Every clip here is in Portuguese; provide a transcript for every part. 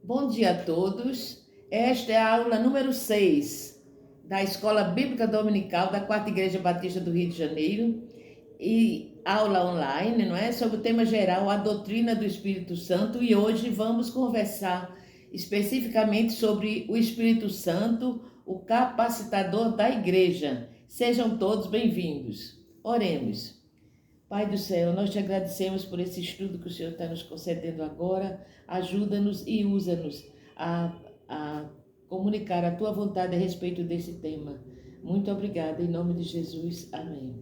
Bom dia a todos. Esta é a aula número 6 da Escola Bíblica Dominical da Quarta Igreja Batista do Rio de Janeiro e aula online, não é? Sobre o tema geral, a doutrina do Espírito Santo, e hoje vamos conversar especificamente sobre o Espírito Santo, o capacitador da igreja. Sejam todos bem-vindos. Oremos. Pai do céu, nós te agradecemos por esse estudo que o Senhor está nos concedendo agora. Ajuda-nos e usa-nos a comunicar a tua vontade a respeito desse tema. Muito obrigada, em nome de Jesus. Amém.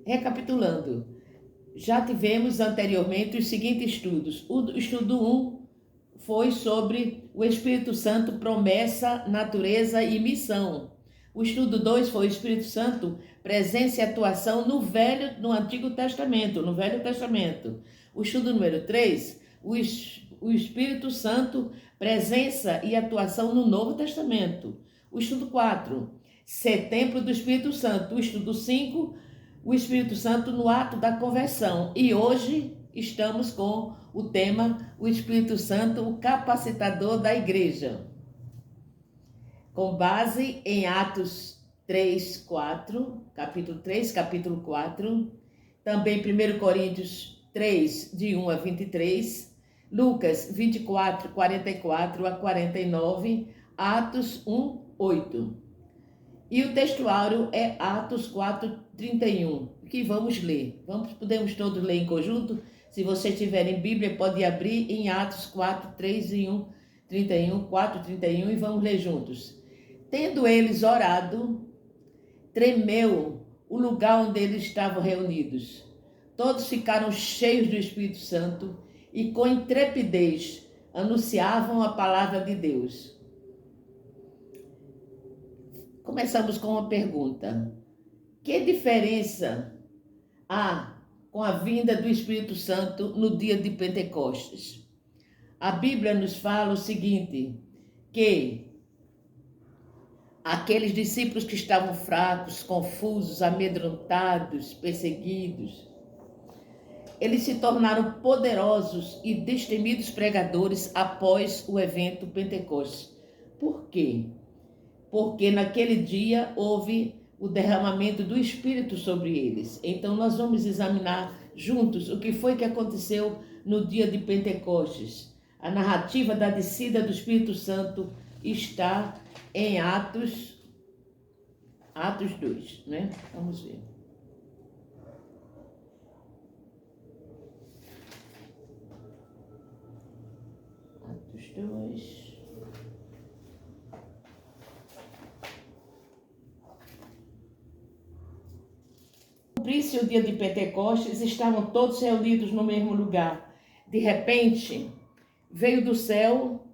Recapitulando, já tivemos anteriormente os seguintes estudos. O estudo 1 foi sobre o Espírito Santo, promessa, natureza e missão. O estudo 2 foi o Espírito Santo, presença e atuação no Antigo Testamento, no Velho Testamento. O estudo número 3, o Espírito Santo, presença e atuação no Novo Testamento. O estudo 4, ser templo do Espírito Santo. O estudo 5, o Espírito Santo no ato da conversão. E hoje estamos com o tema, o Espírito Santo, o capacitador da igreja, com base em Atos 3, 4, capítulo 3, capítulo 4, também 1 Coríntios 3, de 1 a 23, Lucas 24, 44 a 49, Atos 1, 8. E o textuário é Atos 4, 31, que vamos ler. Podemos todos ler em conjunto? Se vocês tiverem Bíblia, pode abrir em Atos 4, 3 e 1, 31, 4, 31 e vamos ler juntos. Tendo eles orado, tremeu o lugar onde eles estavam reunidos. Todos ficaram cheios do Espírito Santo e com intrepidez anunciavam a palavra de Deus. Começamos com uma pergunta. Que diferença há com a vinda do Espírito Santo no dia de Pentecostes? A Bíblia nos fala o seguinte, que aqueles discípulos que estavam fracos, confusos, amedrontados, perseguidos, eles se tornaram poderosos e destemidos pregadores após o evento Pentecostes. Por quê? Porque naquele dia houve o derramamento do Espírito sobre eles. Então nós vamos examinar juntos o que foi que aconteceu no dia de Pentecostes. A narrativa da descida do Espírito Santo está em Atos 2, né? Vamos ver. Atos 2. Cumprir-se o dia de Pentecostes, estavam todos reunidos no mesmo lugar. De repente, veio do céu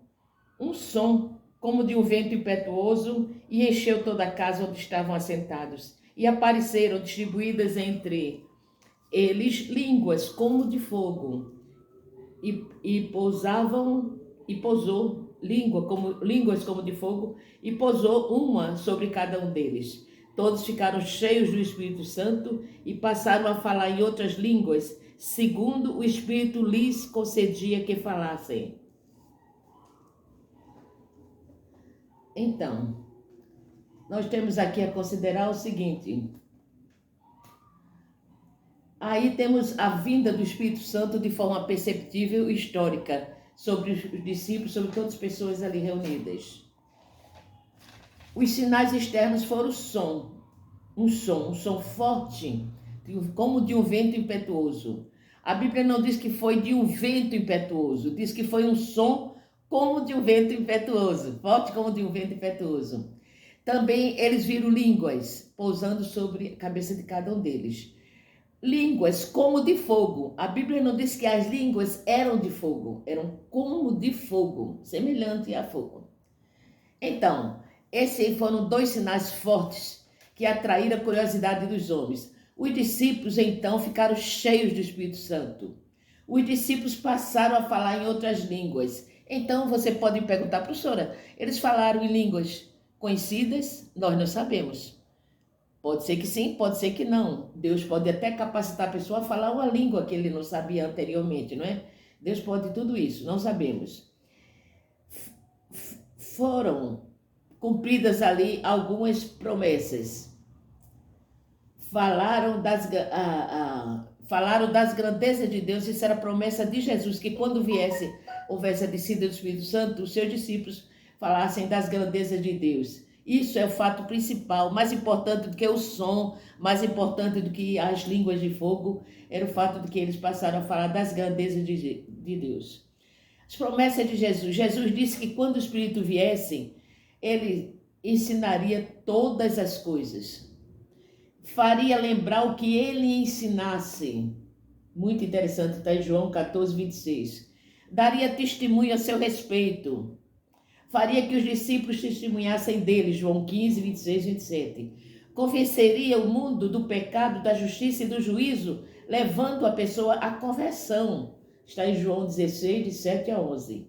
um som, como de um vento impetuoso, e encheu toda a casa onde estavam assentados. E apareceram distribuídas entre eles línguas como de fogo, e pousou línguas como de fogo, e pousou uma sobre cada um deles. Todos ficaram cheios do Espírito Santo e passaram a falar em outras línguas, segundo o Espírito lhes concedia que falassem. Então, nós temos aqui a considerar o seguinte. Aí temos a vinda do Espírito Santo de forma perceptível e histórica sobre os discípulos, sobre todas as pessoas ali reunidas. Os sinais externos foram um som forte, como de um vento impetuoso. A Bíblia não diz que foi de um vento impetuoso, diz que foi um som como de um vento impetuoso, forte como de um vento impetuoso. Também eles viram línguas pousando sobre a cabeça de cada um deles. Línguas como de fogo. A Bíblia não diz que as línguas eram de fogo, eram como de fogo, semelhante a fogo. Então, esses foram dois sinais fortes que atraíram a curiosidade dos homens. Os discípulos, então, ficaram cheios do Espírito Santo. Os discípulos passaram a falar em outras línguas. Então, você pode perguntar, professora, eles falaram em línguas conhecidas? Nós não sabemos. Pode ser que sim, pode ser que não. Deus pode até capacitar a pessoa a falar uma língua que ele não sabia anteriormente, não é? Deus pode tudo isso, não sabemos. Foram cumpridas ali algumas promessas. Falaram das grandezas de Deus. Isso era a promessa de Jesus, que quando viesse, houvesse a descida do Espírito Santo, os seus discípulos falassem das grandezas de Deus. Isso é o fato principal, mais importante do que o som, mais importante do que as línguas de fogo, era o fato de que eles passaram a falar das grandezas de Deus. As promessas de Jesus. Jesus disse que quando o Espírito viesse, ele ensinaria todas as coisas. Faria lembrar o que ele ensinasse. Muito interessante, está em João 14, 26. Daria testemunho a seu respeito. Faria que os discípulos testemunhassem dele, João 15, 26, 27. Convenceria o mundo do pecado, da justiça e do juízo, levando a pessoa à conversão. Está em João 16, de 7 a 11.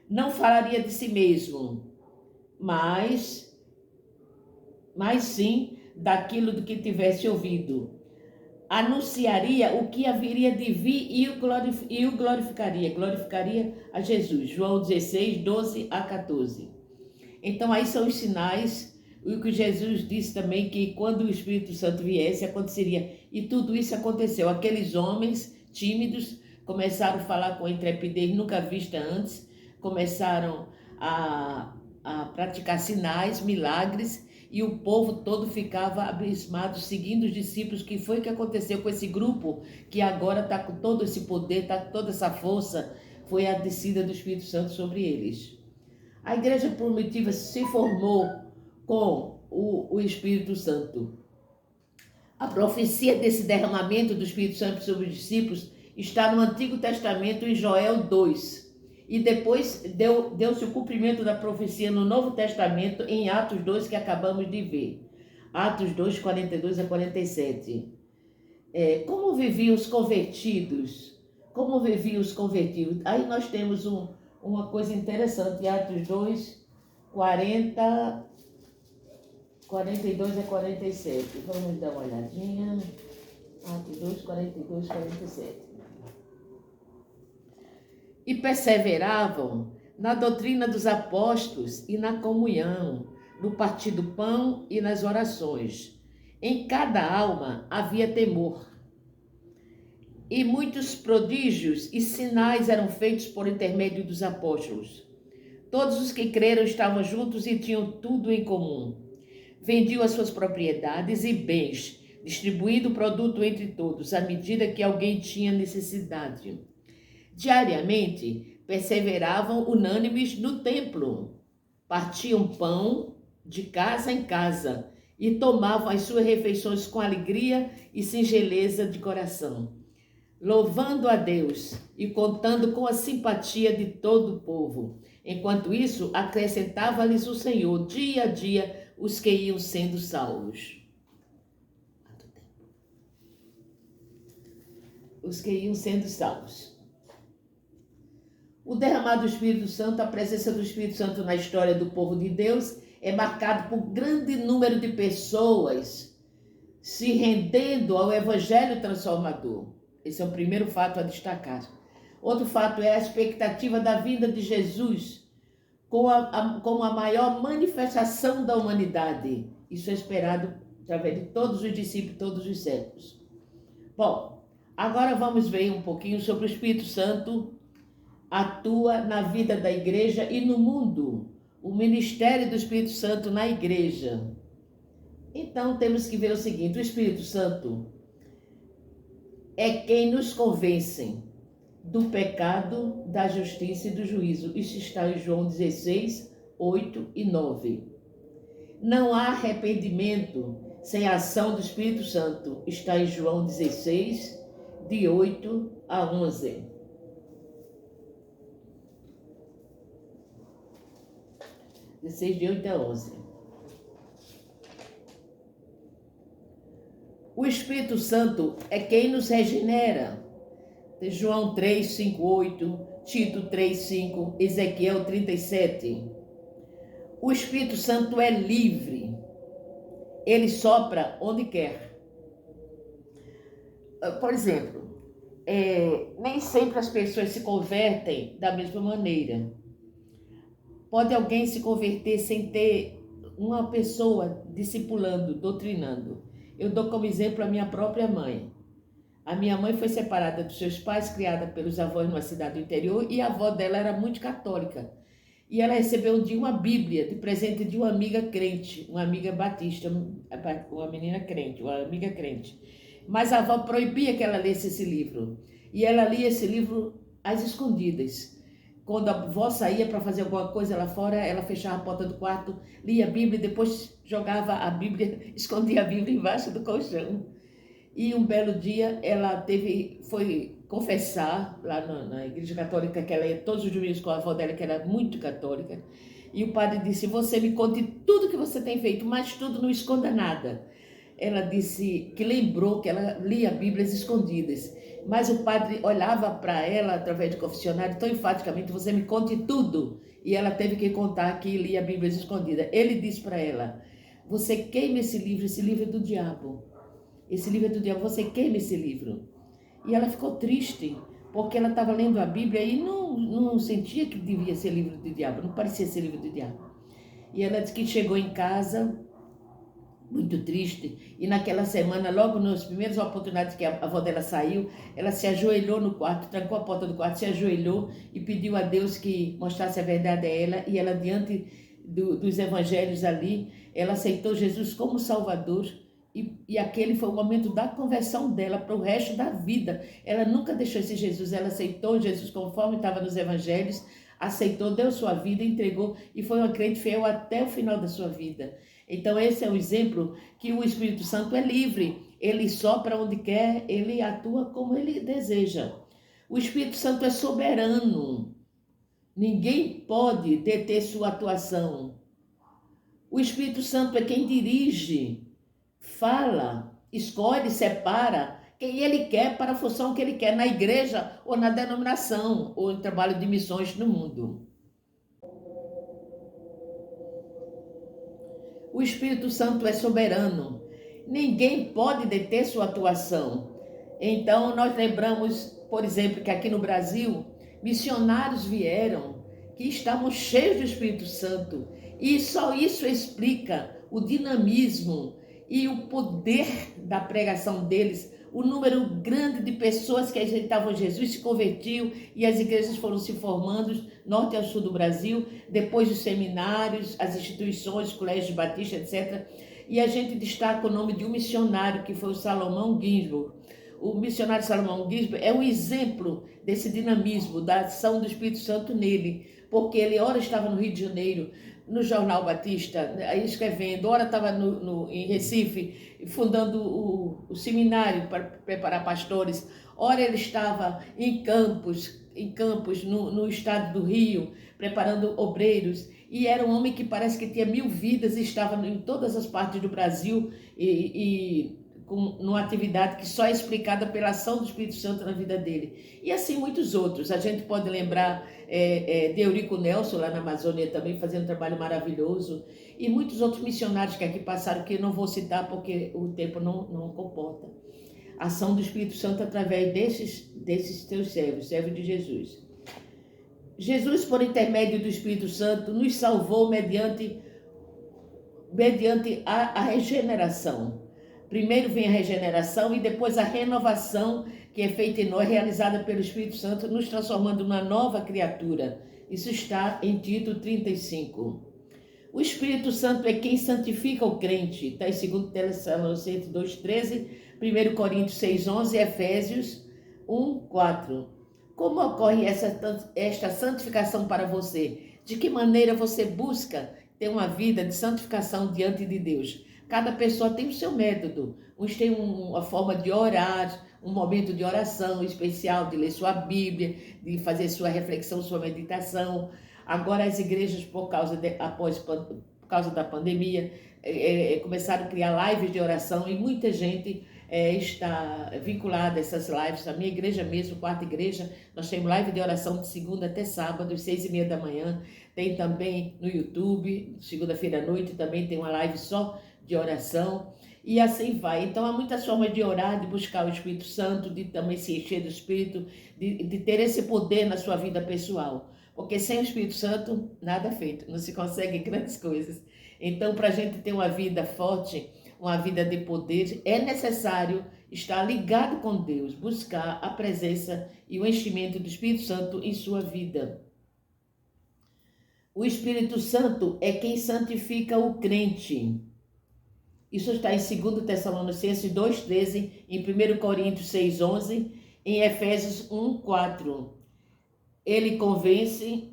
Não falaria de si mesmo, mas sim daquilo do que tivesse ouvido. Anunciaria o que haveria de vir e o glorificaria. Glorificaria a Jesus. João 16, 12 a 14. Então aí são os sinais, o que Jesus disse também, que quando o Espírito Santo viesse, aconteceria. E tudo isso aconteceu. Aqueles homens tímidos começaram a falar com intrepidez nunca vista antes, começaram a praticar sinais, milagres, e o povo todo ficava abismado, seguindo os discípulos. Que foi que aconteceu com esse grupo, que agora está com todo esse poder, está com toda essa força? Foi a descida do Espírito Santo sobre eles. A igreja primitiva se formou com o Espírito Santo. A profecia desse derramamento do Espírito Santo sobre os discípulos está no Antigo Testamento, em Joel 2. E depois deu-se o cumprimento da profecia no Novo Testamento, em Atos 2, que acabamos de ver. Atos 2, 42 a 47. Como viviam os convertidos? Como viviam os convertidos? Aí nós temos uma coisa interessante, Atos 2, 42 a 47. Vamos dar uma olhadinha. Atos 2, 42 a 47. E perseveravam na doutrina dos apóstolos e na comunhão, no partir do pão e nas orações. Em cada alma havia temor. E muitos prodígios e sinais eram feitos por intermédio dos apóstolos. Todos os que creram estavam juntos e tinham tudo em comum. Vendiam as suas propriedades e bens, distribuindo o produto entre todos, à medida que alguém tinha necessidade. Diariamente, perseveravam unânimes no templo, partiam pão de casa em casa e tomavam as suas refeições com alegria e singeleza de coração, louvando a Deus e contando com a simpatia de todo o povo. Enquanto isso, acrescentava-lhes o Senhor, dia a dia, os que iam sendo salvos. Os que iam sendo salvos. O derramado do Espírito Santo, a presença do Espírito Santo na história do povo de Deus, é marcado por grande número de pessoas se rendendo ao Evangelho transformador. Esse é o primeiro fato a destacar. Outro fato é a expectativa da vinda de Jesus como a maior manifestação da humanidade. Isso é esperado através de todos os discípulos, todos os séculos. Bom, agora vamos ver um pouquinho sobre o Espírito Santo atua na vida da igreja e no mundo, o ministério do Espírito Santo na igreja. Então temos que ver o seguinte: o Espírito Santo é quem nos convence do pecado, da justiça e do juízo. Isso está em João 16, 8 e 9. Não há arrependimento sem a ação do Espírito Santo. Está em João 16, de 8 a 11. 16, de 8 a 11. O Espírito Santo é quem nos regenera. João 3, 5, 8, Tito 3, 5, Ezequiel 37. O Espírito Santo é livre. Ele sopra onde quer. Por exemplo, nem sempre as pessoas se convertem da mesma maneira. Pode alguém se converter sem ter uma pessoa discipulando, doutrinando. Eu dou como exemplo a minha própria mãe. A minha mãe foi separada dos seus pais, criada pelos avós numa cidade do interior, e a avó dela era muito católica. E ela recebeu um dia uma Bíblia de presente de uma amiga crente, uma amiga batista, uma menina crente, uma amiga crente. Mas a avó proibia que ela lesse esse livro. E ela lia esse livro às escondidas. Quando a avó saía para fazer alguma coisa lá fora, ela fechava a porta do quarto, lia a Bíblia e depois jogava a Bíblia, escondia a Bíblia embaixo do colchão. E um belo dia ela foi confessar lá na igreja católica, que ela ia todos os domingos com a avó dela, que era muito católica. E o padre disse: você me conte tudo que você tem feito, mas tudo, não esconda nada. Ela disse que lembrou que ela lia Bíblias escondidas. Mas o padre olhava para ela através do confessionário tão enfaticamente: você me conte tudo. E ela teve que contar que lia Bíblias escondidas. Ele disse para ela: você queima esse livro é do diabo. Esse livro é do diabo, você queima esse livro. E ela ficou triste, porque ela estava lendo a Bíblia e não sentia que devia ser livro do diabo, não parecia ser livro do diabo. E ela disse que chegou em casa muito triste, e naquela semana, logo nas primeiras oportunidades que a avó dela saiu, ela se ajoelhou no quarto, trancou a porta do quarto, se ajoelhou e pediu a Deus que mostrasse a verdade a ela, e ela, diante dos evangelhos ali, ela aceitou Jesus como Salvador. E aquele foi o momento da conversão dela para o resto da vida. Ela nunca deixou esse Jesus, ela aceitou Jesus conforme estava nos evangelhos, aceitou, deu sua vida, entregou e foi uma crente fiel até o final da sua vida. Então esse é o exemplo que o Espírito Santo é livre, ele sopra onde quer, ele atua como ele deseja. O Espírito Santo é soberano, ninguém pode deter sua atuação. O Espírito Santo é quem dirige, fala, escolhe, separa quem ele quer para a função que ele quer na igreja ou na denominação ou em trabalho de missões no mundo. O Espírito Santo é soberano. Ninguém pode deter sua atuação. Então nós lembramos, por exemplo, que aqui no Brasil, missionários vieram que estavam cheios do Espírito Santo. E só isso explica o dinamismo e o poder da pregação deles, o número grande de pessoas que aceitavam Jesus se convertiu e as igrejas foram se formando norte ao sul do Brasil, depois os seminários, as instituições, colégios batistas, etc. E a gente destaca o nome de um missionário que foi o Salomão Ginsburg. O missionário Salomão Ginsburg é um exemplo desse dinamismo, da ação do Espírito Santo nele, porque ele ora estava no Rio de Janeiro, no Jornal Batista, escrevendo, ora estava em Recife, fundando o seminário para preparar pastores, ora ele estava em Campos, no estado do Rio, preparando obreiros, e era um homem que parece que tinha 1000 vidas e estava em todas as partes do Brasil numa atividade que só é explicada pela ação do Espírito Santo na vida dele. E assim muitos outros. A gente pode lembrar de Eurico Nelson, lá na Amazônia também, fazendo um trabalho maravilhoso. E muitos outros missionários que aqui passaram, que eu não vou citar porque o tempo não comporta. A ação do Espírito Santo através desses teus servos de Jesus. Jesus, por intermédio do Espírito Santo, nos salvou mediante a regeneração. Primeiro vem a regeneração e depois a renovação que é feita em nós, realizada pelo Espírito Santo, nos transformando numa nova criatura. Isso está em Tito 35. O Espírito Santo é quem santifica o crente. Está em 2 Tessalonicenses 2,13, 1 Coríntios 6,11 e Efésios 1,4. Como ocorre esta santificação para você? De que maneira você busca ter uma vida de santificação diante de Deus? Cada pessoa tem o seu método. Uns têm uma forma de orar, um momento de oração especial, de ler sua Bíblia, de fazer sua reflexão, sua meditação. Agora as igrejas, por causa da pandemia, começaram a criar lives de oração e muita gente está vinculada a essas lives. A minha igreja mesmo, quarta igreja, nós temos live de oração de segunda até sábado, às 6h30 da manhã. Tem também no YouTube, segunda-feira à noite, também tem uma live só de oração. E assim vai. Então, há muitas formas de orar, de buscar o Espírito Santo, de também se encher do Espírito, de ter esse poder na sua vida pessoal. Porque sem o Espírito Santo, nada é feito, não se consegue grandes coisas. Então, para a gente ter uma vida forte, uma vida de poder, é necessário estar ligado com Deus, buscar a presença e o enchimento do Espírito Santo em sua vida. O Espírito Santo é quem santifica o crente. Isso está em 2 Tessalonicenses 2,13, em 1 Coríntios 6,11, em Efésios 1,4. Ele convence.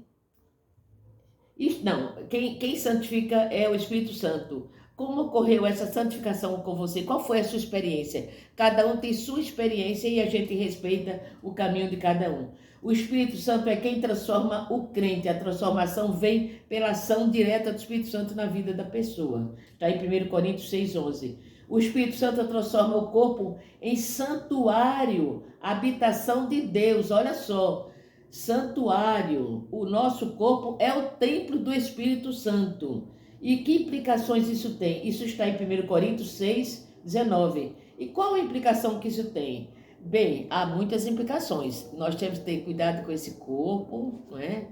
Não, quem santifica é o Espírito Santo. Como ocorreu essa santificação com você? Qual foi a sua experiência? Cada um tem sua experiência e a gente respeita o caminho de cada um. O Espírito Santo é quem transforma o crente. A transformação vem pela ação direta do Espírito Santo na vida da pessoa. Está em 1 Coríntios 6,11. O Espírito Santo transforma o corpo em santuário, habitação de Deus. Olha só, santuário. O nosso corpo é o templo do Espírito Santo. E que implicações isso tem? Isso está em 1 Coríntios 6,19. E qual a implicação que isso tem? Bem, há muitas implicações. Nós temos que ter cuidado com esse corpo, não é?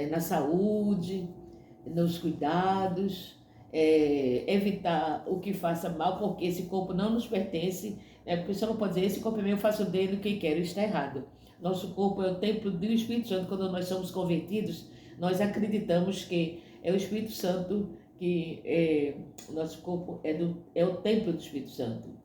Na saúde, nos cuidados, evitar o que faça mal, porque esse corpo não nos pertence, né? Porque você não pode dizer, esse corpo é meu, eu faço dele o que quero, isso está errado. Nosso corpo é o templo do Espírito Santo. Quando nós somos convertidos, nós acreditamos que é o Espírito Santo que nosso corpo é o templo do Espírito Santo.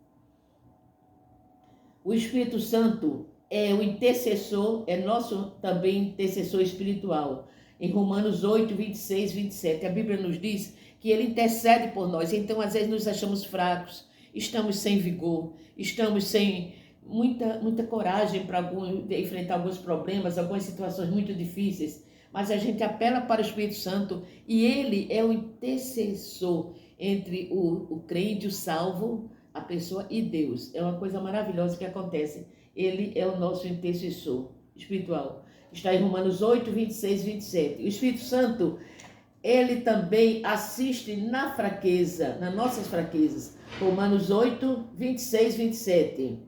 O Espírito Santo é o intercessor, é nosso também intercessor espiritual. Em Romanos 8, 26, 27, a Bíblia nos diz que ele intercede por nós. Então, às vezes, nos achamos fracos, estamos sem vigor, estamos sem muita coragem para enfrentar alguns problemas, algumas situações muito difíceis. Mas a gente apela para o Espírito Santo e ele é o intercessor entre o crente, o salvo, a pessoa e Deus. É uma coisa maravilhosa que acontece. Ele é o nosso intercessor espiritual. Está em Romanos 8, 26, 27. O Espírito Santo, ele também assiste na fraqueza, nas nossas fraquezas. Romanos 8, 26, 27.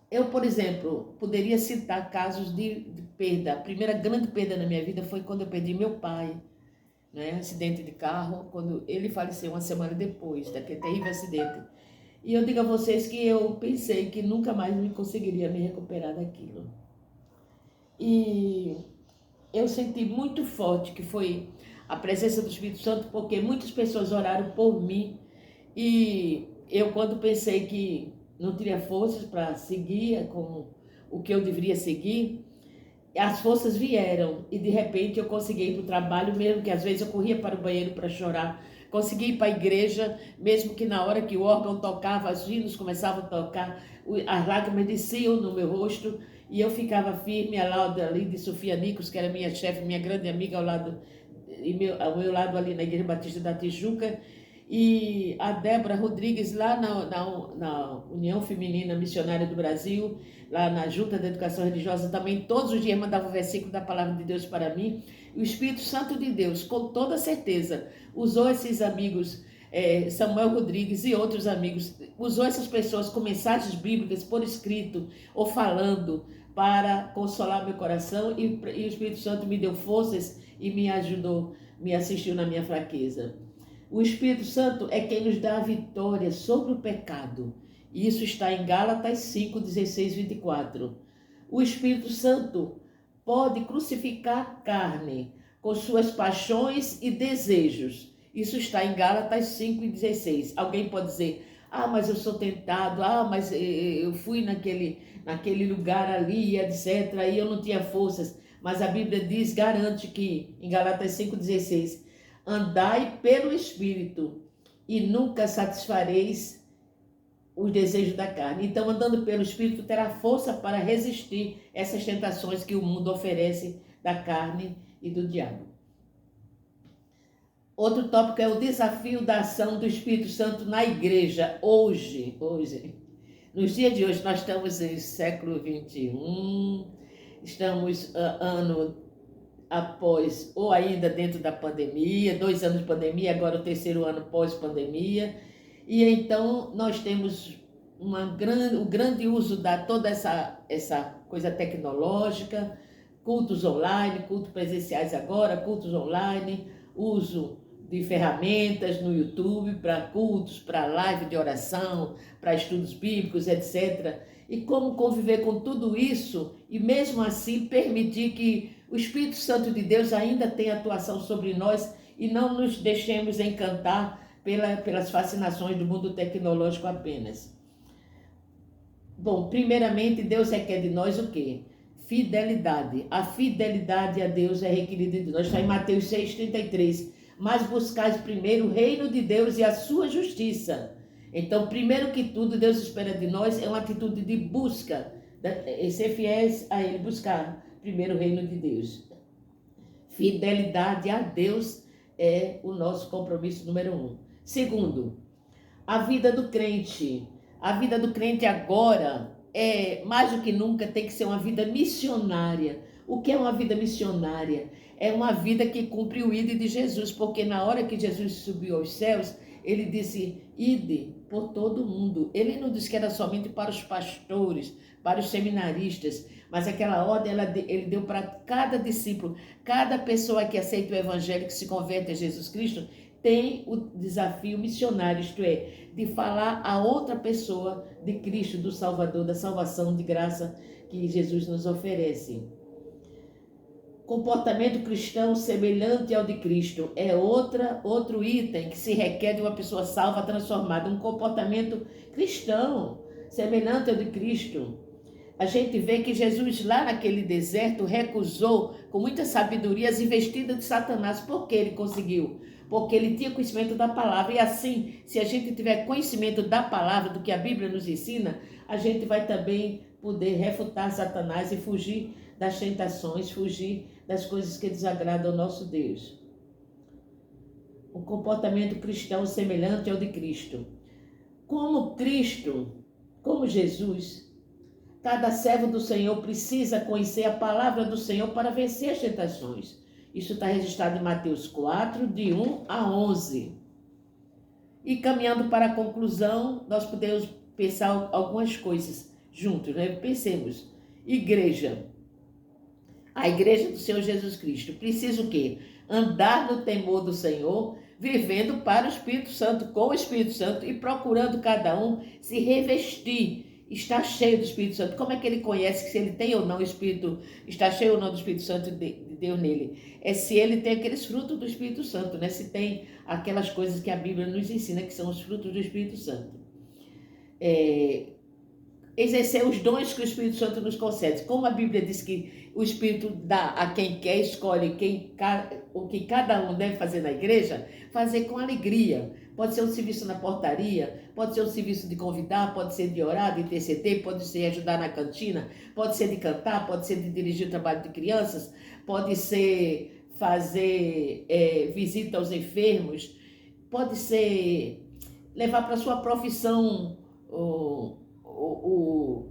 Eu, por exemplo, poderia citar casos de perda. A primeira grande perda na minha vida foi quando eu perdi meu pai, né? Acidente de carro, quando ele faleceu uma semana depois daquele terrível acidente. E eu digo a vocês que eu pensei que nunca mais me conseguiria me recuperar daquilo. E eu senti muito forte que foi a presença do Espírito Santo, porque muitas pessoas oraram por mim. E eu, quando pensei que não teria forças para seguir com o que eu deveria seguir, as forças vieram e de repente eu consegui ir para o trabalho, mesmo que às vezes eu corria para o banheiro para chorar, consegui ir para a igreja, mesmo que na hora que o órgão tocava, os hinos começavam a tocar, as lágrimas desciam no meu rosto e eu ficava firme ao lado ali de Sofia Nicos, que era minha chefe, minha grande amiga, ao meu lado ali na Igreja Batista da Tijuca, e a Débora Rodrigues lá na União Feminina Missionária do Brasil, lá na Junta da Educação Religiosa, também todos os dias mandava um versículo da Palavra de Deus para mim. E o Espírito Santo de Deus, com toda certeza, usou esses amigos, Samuel Rodrigues e outros amigos, usou essas pessoas com mensagens bíblicas por escrito ou falando para consolar meu coração, e o Espírito Santo me deu forças e me ajudou, me assistiu na minha fraqueza. O Espírito Santo é quem nos dá a vitória sobre o pecado. Isso está em Gálatas 5, 16, 24. O Espírito Santo pode crucificar a carne com suas paixões e desejos. Isso está em Gálatas 5, 16. Alguém pode dizer, mas eu sou tentado, mas eu fui naquele lugar ali, etc. E eu não tinha forças. Mas a Bíblia diz, garante que, em Gálatas 5, 16, andai pelo Espírito e nunca satisfareis os desejos da carne. Então, andando pelo Espírito, terá força para resistir essas tentações que o mundo oferece da carne e do diabo. Outro tópico é o desafio da ação do Espírito Santo na igreja. Hoje, nos dias de hoje, nós estamos em século 21, estamos ano após, ou ainda dentro da pandemia, 2 anos de pandemia, agora o 3º ano pós-pandemia. E então nós temos o grande uso da toda essa coisa tecnológica, cultos online, cultos presenciais agora, cultos online, uso de ferramentas no YouTube para cultos, para live de oração, para estudos bíblicos, etc. E como conviver com tudo isso e mesmo assim permitir que o Espírito Santo de Deus ainda tenha atuação sobre nós e não nos deixemos encantar pelas fascinações do mundo tecnológico apenas. Bom, primeiramente, Deus requer de nós o quê? Fidelidade. A fidelidade a Deus é requerida de nós. Está em Mateus 6,33. Mas buscais primeiro o reino de Deus e a sua justiça. Então, primeiro que tudo, Deus espera de nós é uma atitude de busca, ser fiéis a Ele, buscar primeiro o reino de Deus. Fidelidade a Deus é o nosso compromisso número 1. Segundo, a vida do crente. A vida do crente agora, mais do que nunca, tem que ser uma vida missionária. O que é uma vida missionária? É uma vida que cumpre o ide de Jesus, porque na hora que Jesus subiu aos céus, ele disse, ide por todo mundo. Ele não disse que era somente para os pastores, para os seminaristas, mas aquela ordem ele deu para cada discípulo, cada pessoa que aceita o evangelho, que se converte a Jesus Cristo, tem o desafio missionário, isto é, de falar a outra pessoa de Cristo, do Salvador, da salvação de graça que Jesus nos oferece. Comportamento cristão semelhante ao de Cristo é outro item que se requer de uma pessoa salva, transformada. Um comportamento cristão semelhante ao de Cristo. A gente vê que Jesus lá naquele deserto recusou com muita sabedoria as investidas de Satanás. Por que ele conseguiu? Porque ele tinha conhecimento da palavra. E assim, se a gente tiver conhecimento da palavra, do que a Bíblia nos ensina, a gente vai também poder refutar Satanás e fugir das tentações, fugir das coisas que desagradam ao nosso Deus. O comportamento cristão semelhante ao de Cristo. Como Cristo, como Jesus, cada servo do Senhor precisa conhecer a palavra do Senhor para vencer as tentações. Isso está registrado em Mateus 4, de 1 a 11. E caminhando para a conclusão, nós podemos pensar algumas coisas juntos, né? Pensemos. Igreja. A igreja do Senhor Jesus Cristo precisa o quê? Andar no temor do Senhor, vivendo para o Espírito Santo, com o Espírito Santo e procurando cada um se revestir, estar cheio do Espírito Santo. Como é que ele conhece se ele tem ou não o Espírito, está cheio ou não do Espírito Santo de Deus nele? É se ele tem aqueles frutos do Espírito Santo, né? Se tem aquelas coisas que a Bíblia nos ensina que são os frutos do Espírito Santo. Exercer os dons que o Espírito Santo nos concede. Como a Bíblia diz que o Espírito dá a quem quer, escolhe o que cada um deve fazer na igreja, fazer com alegria. Pode ser um serviço na portaria, pode ser um serviço de convidar, pode ser de orar, de interceder, pode ser ajudar na cantina, pode ser de cantar, pode ser de dirigir o trabalho de crianças, pode ser fazer visita aos enfermos, pode ser levar para a sua profissão o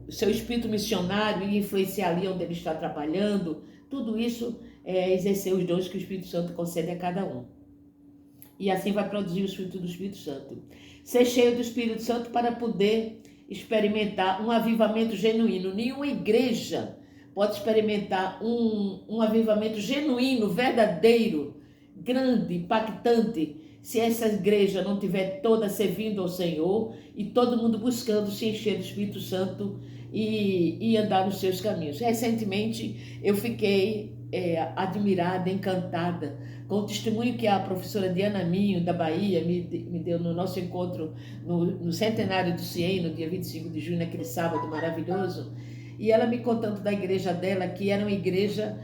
seu espírito missionário e influenciar ali onde ele está trabalhando. Tudo isso é exercer os dons que o Espírito Santo concede a cada um. E assim vai produzir os frutos do Espírito Santo. Ser cheio do Espírito Santo para poder experimentar um avivamento genuíno. Nenhuma igreja pode experimentar um avivamento genuíno, verdadeiro, grande, impactante, se essa igreja não tiver toda servindo ao Senhor e todo mundo buscando se encher do Espírito Santo e andar nos seus caminhos. Recentemente eu fiquei admirada, encantada com o testemunho que a professora Diana Minho, da Bahia, me deu no nosso encontro no centenário do CIEM, no dia 25 de junho, naquele sábado maravilhoso. E ela me contando da igreja dela, que era uma igreja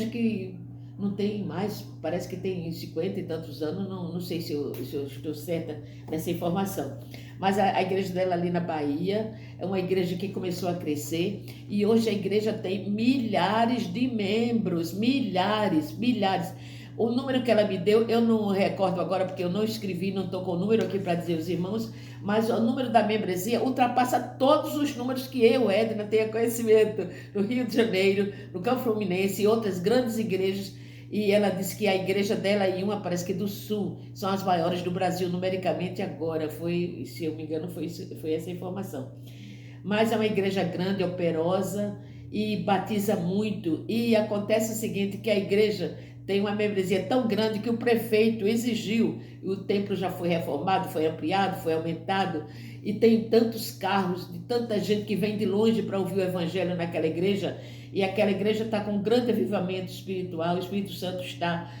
que não tem mais, parece que tem 50 e tantos anos, não sei se eu estou certa nessa informação. Mas a igreja dela ali na Bahia é uma igreja que começou a crescer e hoje a igreja tem milhares de membros, milhares. O número que ela me deu, eu não recordo agora porque eu não escrevi, não estou com o número aqui para dizer aos irmãos, mas o número da membresia ultrapassa todos os números que eu, Edna, tenho conhecimento no Rio de Janeiro, no Campo Fluminense e outras grandes igrejas e ela disse que a igreja dela e uma, parece que do Sul, são as maiores do Brasil numericamente agora. Foi, se eu me engano, foi essa informação. Mas é uma igreja grande, operosa e batiza muito. E acontece o seguinte, que a igreja tem uma membresia tão grande que o prefeito exigiu, e o templo já foi reformado, foi ampliado, foi aumentado, e tem tantos carros, de tanta gente que vem de longe para ouvir o evangelho naquela igreja, e aquela igreja está com um grande avivamento espiritual, o Espírito Santo está,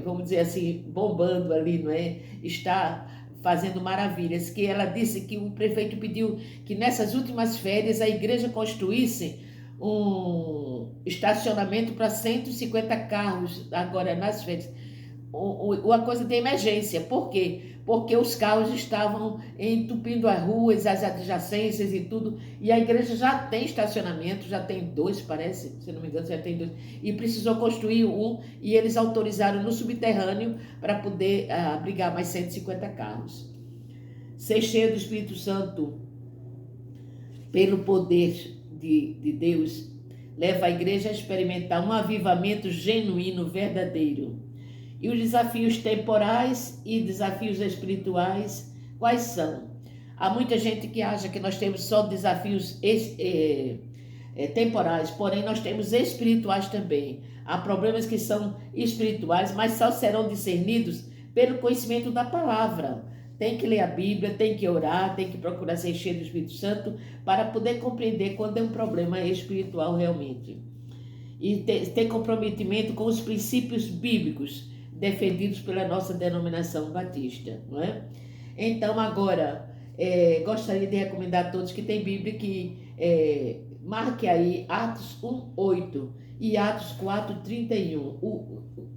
vamos dizer assim, bombando ali, não é? Está fazendo maravilhas, que ela disse que o prefeito pediu que nessas últimas férias a igreja construísse um estacionamento para 150 carros agora nas férias. Uma coisa de emergência. Por quê? Porque os carros estavam entupindo as ruas, as adjacências e tudo, e a igreja já tem estacionamento, já tem 2, parece, se não me engano, já tem 2, e precisou construir um, e eles autorizaram no subterrâneo para poder abrigar mais 150 carros. Ser cheio do Espírito Santo pelo poder de Deus leva a igreja a experimentar um avivamento genuíno, verdadeiro. E os desafios temporais e desafios espirituais, quais são? Há muita gente que acha que nós temos só desafios temporais, porém nós temos espirituais também. Há problemas que são espirituais, mas só serão discernidos pelo conhecimento da palavra. Tem que ler a Bíblia, tem que orar, tem que procurar ser cheio do Espírito Santo para poder compreender quando é um problema espiritual realmente. E ter comprometimento com os princípios bíblicos defendidos pela nossa denominação batista, não é? Então, agora, gostaria de recomendar a todos que têm Bíblia que marque aí Atos 1:8 e Atos 4:31,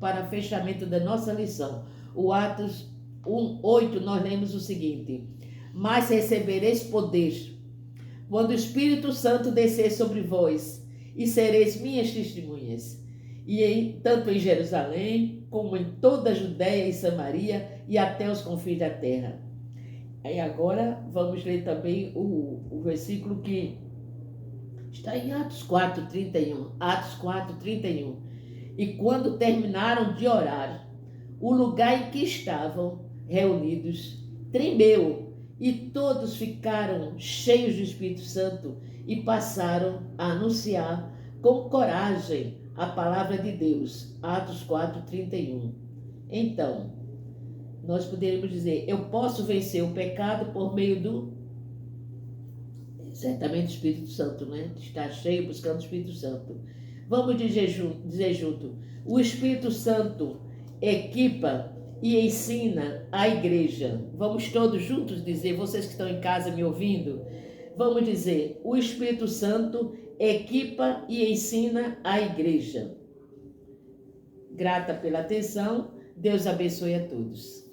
para fechamento da nossa lição. O Atos 1:8 nós lemos o seguinte: mas recebereis poder quando o Espírito Santo descer sobre vós, e sereis minhas testemunhas, tanto em Jerusalém, como em toda a Judéia e Samaria, e até os confins da terra. Aí agora vamos ler também o versículo que está em Atos 4:31. Atos 4:31. E quando terminaram de orar, o lugar em que estavam reunidos tremeu, e todos ficaram cheios do Espírito Santo e passaram a anunciar com coragem a palavra de Deus. Atos 4:31. Então, nós poderíamos dizer, eu posso vencer o pecado por meio do certamente o Espírito Santo, né? Estar cheio buscando o Espírito Santo. Vamos dizer junto, o Espírito Santo equipa e ensina a igreja. Vamos todos juntos dizer, vocês que estão em casa me ouvindo, vamos dizer, o Espírito Santo equipa e ensina a igreja. Grata pela atenção, Deus abençoe a todos.